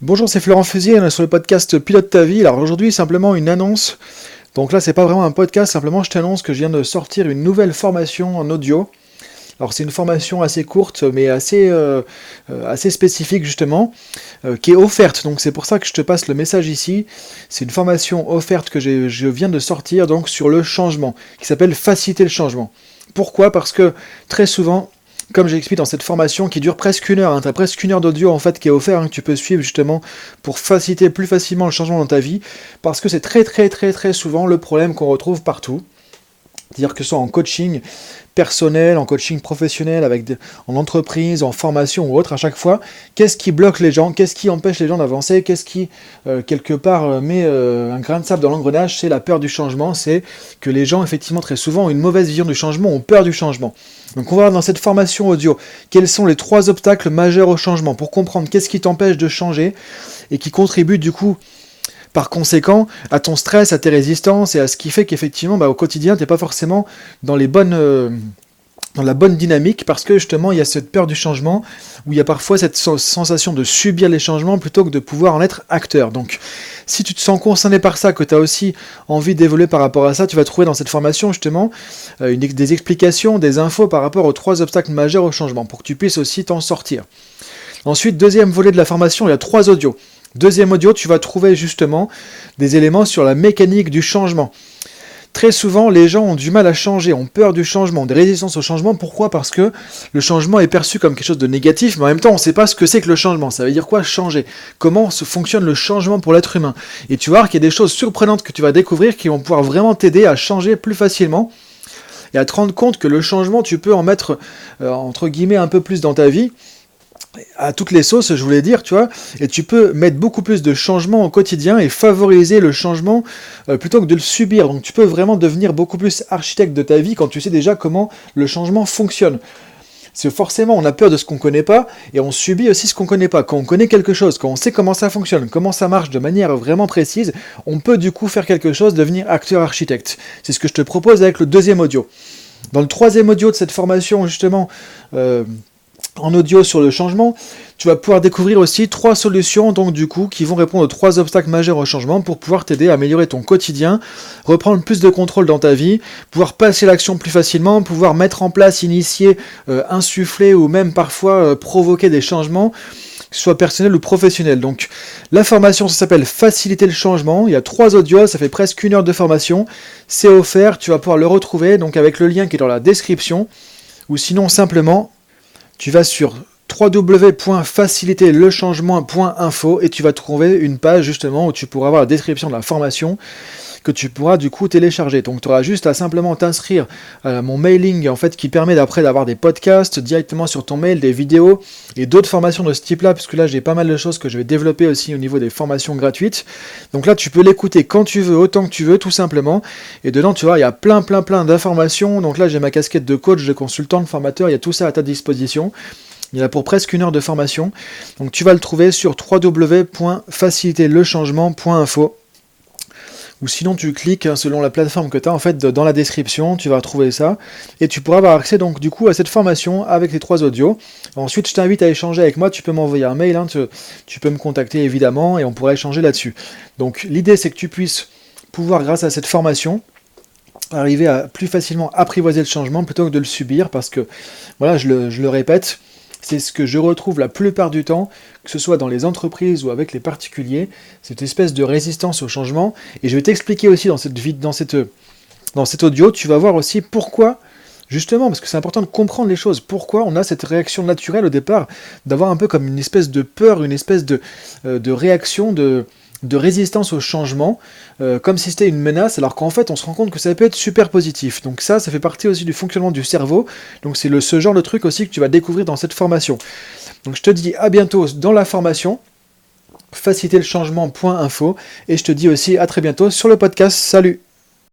Bonjour, c'est Florent Fusier, on est sur le podcast Pilote ta vie. Alors aujourd'hui, simplement une annonce. Donc là, c'est pas vraiment un podcast, simplement je t'annonce que je viens de sortir une nouvelle formation en audio. Alors c'est une formation assez courte, mais assez spécifique justement, qui est offerte. Donc c'est pour ça que je te passe le message ici. C'est une formation offerte que je viens de sortir donc sur le changement, qui s'appelle Faciliter le changement. Pourquoi ? Parce que très souvent, comme j'explique dans cette formation qui dure presque une heure, tu as presque une heure d'audio en fait qui est offert, que tu peux suivre justement pour faciliter plus facilement le changement dans ta vie, parce que c'est très souvent le problème qu'on retrouve partout. C'est-à-dire que ce soit en coaching personnel, en coaching professionnel, en entreprise, en formation ou autre, à chaque fois, qu'est-ce qui bloque les gens, qu'est-ce qui empêche les gens d'avancer, qu'est-ce qui, quelque part, met un grain de sable dans l'engrenage, c'est la peur du changement, c'est que les gens, effectivement, très souvent, ont une mauvaise vision du changement, ont peur du changement. Donc on va voir dans cette formation audio, quels sont les 3 obstacles majeurs au changement, pour comprendre qu'est-ce qui t'empêche de changer, et qui contribue du coup, par conséquent, à ton stress, à tes résistances et à ce qui fait qu'effectivement, au quotidien, tu n'es pas forcément dans la bonne dynamique parce que justement, il y a cette peur du changement où il y a parfois cette sensation de subir les changements plutôt que de pouvoir en être acteur. Donc, si tu te sens concerné par ça, que tu as aussi envie d'évoluer par rapport à ça, tu vas trouver dans cette formation justement des explications, des infos par rapport aux 3 obstacles majeurs au changement pour que tu puisses aussi t'en sortir. Ensuite, deuxième volet de la formation, il y a 3 audios. Deuxième audio, tu vas trouver justement des éléments sur la mécanique du changement. Très souvent, les gens ont du mal à changer, ont peur du changement, ont des résistances au changement. Pourquoi ? Parce que le changement est perçu comme quelque chose de négatif, mais en même temps, on ne sait pas ce que c'est que le changement. Ça veut dire quoi, changer ? Comment fonctionne le changement pour l'être humain ? Et tu vas voir qu'il y a des choses surprenantes que tu vas découvrir qui vont pouvoir vraiment t'aider à changer plus facilement et à te rendre compte que le changement, tu peux en mettre, entre guillemets, un peu plus dans ta vie, à toutes les sauces, je voulais dire, tu vois, et tu peux mettre beaucoup plus de changements au quotidien et favoriser le changement plutôt que de le subir. Donc tu peux vraiment devenir beaucoup plus architecte de ta vie quand tu sais déjà comment le changement fonctionne. C'est forcément, on a peur de ce qu'on ne connaît pas, et on subit aussi ce qu'on ne connaît pas. Quand on connaît quelque chose, quand on sait comment ça fonctionne, comment ça marche de manière vraiment précise, on peut du coup faire quelque chose, devenir acteur-architecte. C'est ce que je te propose avec le deuxième audio. Dans le troisième audio de cette formation, justement, en audio sur le changement, tu vas pouvoir découvrir aussi 3 solutions donc du coup qui vont répondre aux 3 obstacles majeurs au changement pour pouvoir t'aider à améliorer ton quotidien, reprendre plus de contrôle dans ta vie, pouvoir passer l'action plus facilement, pouvoir mettre en place, initier, insuffler ou même parfois provoquer des changements, que ce soit personnel ou professionnel. Donc la formation, ça s'appelle Faciliter le changement, il y a 3 audios, ça fait presque 1 heure de formation, c'est offert, tu vas pouvoir le retrouver donc avec le lien qui est dans la description, ou sinon simplement tu vas sur www.faciliterlechangement.info et tu vas trouver une page justement où tu pourras avoir la description de la formation que tu pourras du coup télécharger. Donc tu auras juste à simplement t'inscrire à mon mailing en fait qui permet d'après d'avoir des podcasts directement sur ton mail, des vidéos et d'autres formations de ce type-là, puisque là j'ai pas mal de choses que je vais développer aussi au niveau des formations gratuites. Donc là tu peux l'écouter quand tu veux, autant que tu veux, tout simplement. Et dedans tu vois, il y a plein d'informations. Donc là j'ai ma casquette de coach, de consultant, de formateur, il y a tout ça à ta disposition. Il y en a pour presque 1 heure de formation. Donc tu vas le trouver sur www.faciliterlechangement.info. Ou sinon tu cliques selon la plateforme que tu as en fait dans la description, tu vas trouver ça et tu pourras avoir accès donc du coup à cette formation avec les 3 audios. Ensuite je t'invite à échanger avec moi, tu peux m'envoyer un mail, tu peux me contacter évidemment et on pourra échanger là-dessus. Donc l'idée c'est que tu puisses pouvoir grâce à cette formation arriver à plus facilement apprivoiser le changement plutôt que de le subir parce que voilà je le répète, c'est ce que je retrouve la plupart du temps, que ce soit dans les entreprises ou avec les particuliers, cette espèce de résistance au changement. Et je vais t'expliquer aussi dans cet audio, tu vas voir aussi pourquoi, justement, parce que c'est important de comprendre les choses, pourquoi on a cette réaction naturelle au départ, d'avoir un peu comme une espèce de peur, une espèce de réaction de résistance au changement, comme si c'était une menace, alors qu'en fait on se rend compte que ça peut être super positif. Donc ça fait partie aussi du fonctionnement du cerveau, donc c'est ce genre de truc aussi que tu vas découvrir dans cette formation. Donc je te dis à bientôt dans la formation, faciliterlechangement.info, et je te dis aussi à très bientôt sur le podcast. Salut!